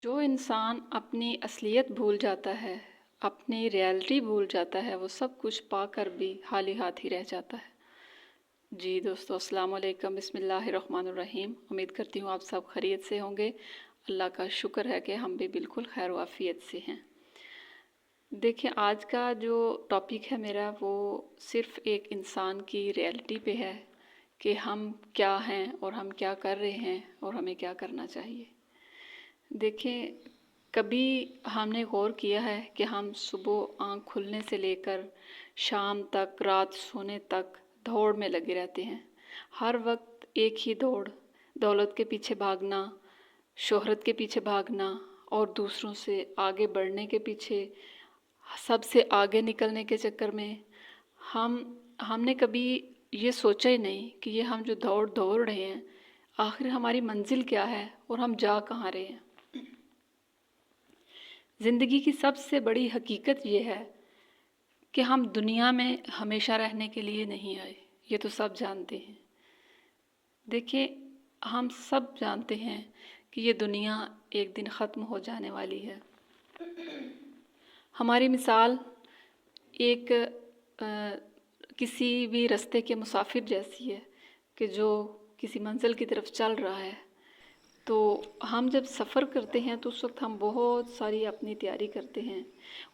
जो इंसान अपनी असलियत भूल जाता है, अपनी रियलिटी भूल जाता है, वो सब कुछ पाकर भी खाली हाथ ही रह जाता है। जी दोस्तों, अस्सलाम वालेकुम, बिस्मिल्लाहिर्रहमानिर्रहीम। उम्मीद करती हूँ आप सब खैरियत से होंगे। अल्लाह का शुक्र है कि हम भी बिल्कुल खैर वाफियत से हैं। देखिए, आज का जो टॉपिक है मेरा, वो सिर्फ़ एक इंसान की रियलिटी पे है कि हम क्या हैं और हम क्या कर रहे हैं और हमें क्या करना चाहिए। देखें, कभी हमने गौर किया है कि हम सुबह आँख खुलने से लेकर शाम तक, रात सोने तक दौड़ में लगे रहते हैं। हर वक्त एक ही दौड़, दौलत के पीछे भागना, शोहरत के पीछे भागना और दूसरों से आगे बढ़ने के पीछे, सबसे आगे निकलने के चक्कर में हमने कभी ये सोचा ही नहीं कि ये हम जो दौड़ दौड़ रहे हैं, आखिर हमारी मंजिल क्या है और हम जा कहाँ रहे हैं। ज़िंदगी की सबसे बड़ी हकीकत ये है कि हम दुनिया में हमेशा रहने के लिए नहीं आए, ये तो सब जानते हैं। देखिए, हम सब जानते हैं कि ये दुनिया एक दिन ख़त्म हो जाने वाली है। हमारी मिसाल एक किसी भी रास्ते के मुसाफिर जैसी है कि जो किसी मंजिल की तरफ चल रहा है। तो हम जब सफ़र करते हैं तो उस वक्त हम बहुत सारी अपनी तैयारी करते हैं।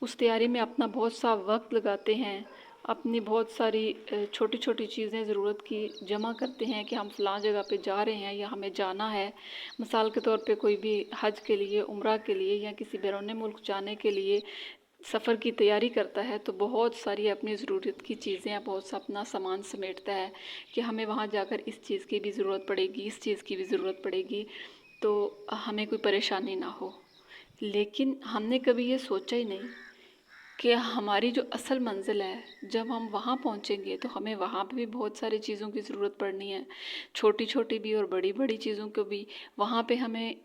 उस तैयारी में अपना बहुत सा वक्त लगाते हैं, अपनी बहुत सारी छोटी छोटी चीज़ें ज़रूरत की जमा करते हैं कि हम फ़लाँ जगह पे जा रहे हैं या हमें जाना है। मिसाल के तौर पे कोई भी हज के लिए, उम्रा के लिए या किसी बैरून मुल्क जाने के लिए सफ़र की तैयारी करता है तो बहुत सारी अपनी ज़रूरत की चीज़ें या बहुत सा अपना सामान समेटता है कि हमें वहाँ जाकर इस चीज़ की भी ज़रूरत पड़ेगी, इस चीज़ की भी ज़रूरत पड़ेगी, तो हमें कोई परेशानी ना हो। लेकिन हमने कभी ये सोचा ही नहीं कि हमारी जो असल मंजिल है, जब हम वहाँ पहुँचेंगे तो हमें वहाँ पे भी बहुत सारी चीज़ों की ज़रूरत पड़नी है, छोटी छोटी भी और बड़ी बड़ी चीज़ों को भी। वहाँ पे हमें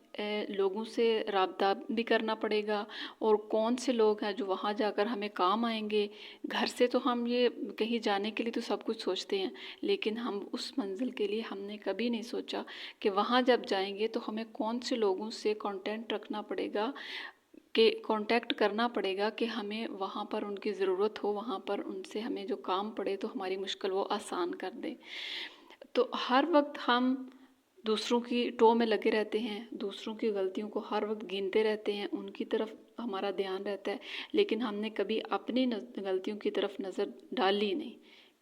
लोगों से राब्ता भी करना पड़ेगा और कौन से लोग हैं जो वहाँ जाकर हमें काम आएंगे। घर से तो हम ये कहीं जाने के लिए तो सब कुछ सोचते हैं, लेकिन हम उस मंजिल के लिए हमने कभी नहीं सोचा कि वहाँ जब जाएंगे तो हमें कौन से लोगों से कांटेक्ट रखना पड़ेगा, कि कांटेक्ट करना पड़ेगा कि हमें वहाँ पर उनकी ज़रूरत हो, वहाँ पर उनसे हमें जो काम पड़े तो हमारी मुश्किल वो आसान कर दें। तो हर वक्त हम दूसरों की टो में लगे रहते हैं, दूसरों की गलतियों को हर वक्त गिनते रहते हैं, उनकी तरफ हमारा ध्यान रहता है, लेकिन हमने कभी अपनी गलतियों की तरफ नज़र डाली नहीं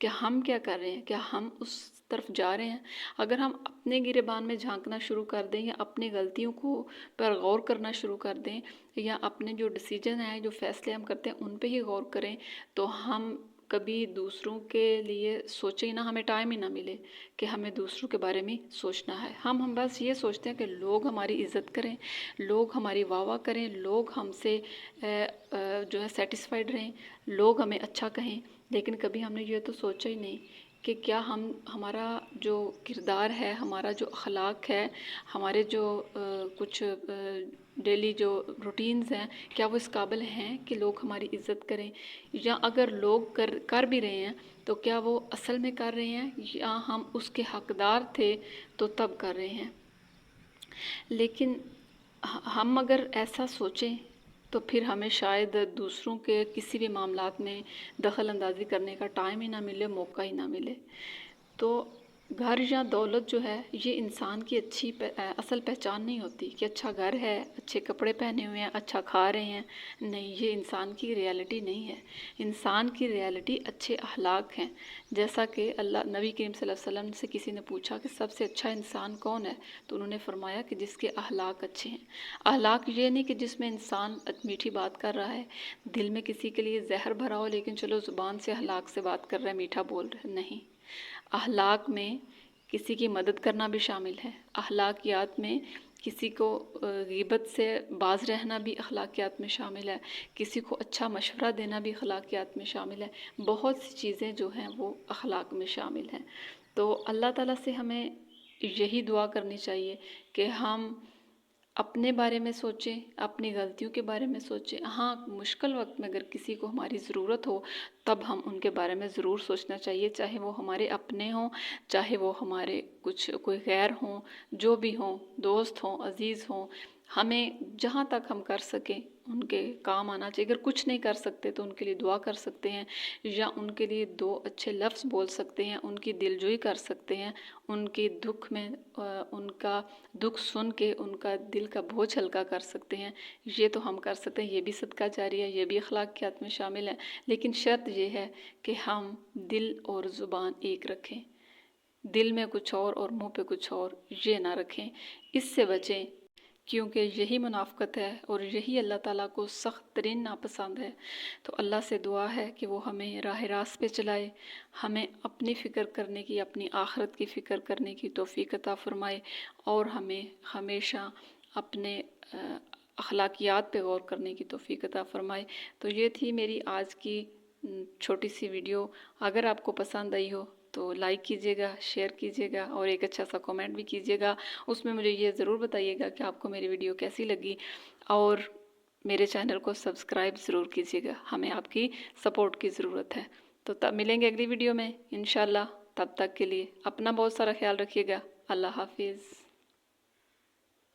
कि हम क्या कर रहे हैं, क्या हम उस तरफ जा रहे हैं। अगर हम अपने गिरेबान में झांकना शुरू कर दें या अपनी गलतियों को पर गौर करना शुरू कर दें या अपने जो डिसीजन हैं, जो फ़ैसले हम करते हैं उन पे ही गौर करें, तो हम कभी दूसरों के लिए सोचे ही ना, हमें टाइम ही ना मिले कि हमें दूसरों के बारे में सोचना है। हम बस ये सोचते हैं कि लोग हमारी इज़्ज़त करें, लोग हमारी वाह वाह करें, लोग हमसे जो है सेटिस्फाइड रहें, लोग हमें अच्छा कहें। लेकिन कभी हमने ये तो सोचा ही नहीं कि क्या हमारा जो किरदार है, हमारा जो अखलाक है, हमारे जो कुछ डेली जो रूटीन्स हैं, क्या वो इस काबिल हैं कि लोग हमारी इज़्ज़त करें, या अगर लोग कर भी रहे हैं तो क्या वो असल में कर रहे हैं या हम उसके हकदार थे तो तब कर रहे हैं। लेकिन हम अगर ऐसा सोचें तो फिर हमें शायद दूसरों के किसी भी मामलात में दखल अंदाज़ी करने का टाइम ही ना मिले, मौका ही ना मिले। तो घर या दौलत जो है ये इंसान की असल पहचान नहीं होती कि अच्छा घर है, अच्छे कपड़े पहने हुए हैं, अच्छा खा रहे हैं। नहीं, ये इंसान की रियलिटी नहीं है। इंसान की रियलिटी अच्छे अखलाक हैं। जैसा कि अल्लाह नबी करीम सल्लल्लाहु अलैहि वसल्लम से किसी ने पूछा कि सबसे अच्छा इंसान कौन है, तो उन्होंने फरमाया कि जिसके अखलाक अच्छे हैं। अखलाक ये नहीं कि जिसमें इंसान मीठी बात कर रहा है, दिल में किसी के लिए जहर भरा हो, लेकिन चलो ज़ुबान से अखलाक से बात कर रहा है, मीठा बोल रहा है। नहीं, अखलाक में किसी की मदद करना भी शामिल है। अखलाकियात में किसी को ग़ीबत से बाज रहना भी अखलाकियात में शामिल है। किसी को अच्छा मशवरा देना भी अखलाकियात में शामिल है। बहुत सी चीज़ें जो हैं वो अखलाक में शामिल हैं। तो अल्लाह ताला से हमें यही दुआ करनी चाहिए कि हम अपने बारे में सोचें, अपनी गलतियों के बारे में सोचें। हाँ, मुश्किल वक्त में अगर किसी को हमारी ज़रूरत हो तब हम उनके बारे में ज़रूर सोचना चाहिए, चाहे वो हमारे अपने हों, चाहे वो हमारे कोई गैर हों, जो भी हों, दोस्त हों, अज़ीज़ हों। ہمیں جہاں تک ہم کر سکیں ان کے کام آنا چاہیے. اگر کچھ نہیں کر سکتے تو ان کے لیے دعا کر سکتے ہیں، یا ان کے لیے 2 اچھے لفظ بول سکتے ہیں، ان کی دلجوئی کر سکتے ہیں، ان کے دکھ میں ان کا دکھ سن کے ان کا دل کا بوجھ ہلکا کر سکتے ہیں. یہ تو ہم کر سکتے ہیں، یہ بھی صدقہ جاریہ ہے، یہ بھی اخلاقیات میں شامل ہے. لیکن شرط یہ ہے کہ ہم دل اور زبان ایک رکھیں، دل میں کچھ اور منہ پہ کچھ اور یہ نہ رکھیں. اس سے بچیں، کیونکہ یہی منافقت ہے اور یہی اللہ تعالیٰ کو سخت ترین ناپسند ہے. تو اللہ سے دعا ہے کہ وہ ہمیں راہ راست پہ چلائے، ہمیں اپنی فکر کرنے کی، اپنی آخرت کی فکر کرنے کی توفیق عطا فرمائے، اور ہمیں ہمیشہ اپنے اخلاقیات پہ غور کرنے کی توفیق عطا فرمائے. تو یہ تھی میری آج کی چھوٹی سی ویڈیو. اگر آپ کو پسند آئی ہو تو لائک کیجیے گا، شیئر کیجیے گا، اور ایک اچھا سا کامنٹ بھی کیجیے گا. اس میں مجھے یہ ضرور بتائیے گا کہ آپ کو میری ویڈیو کیسی لگی، اور میرے چینل کو سبسکرائب ضرور کیجیے گا. ہمیں آپ کی سپورٹ کی ضرورت ہے. تو تب ملیں گے اگلی ویڈیو میں انشاءاللہ. تب تک کے لیے اپنا بہت سارا خیال رکھیے گا. اللہ حافظ.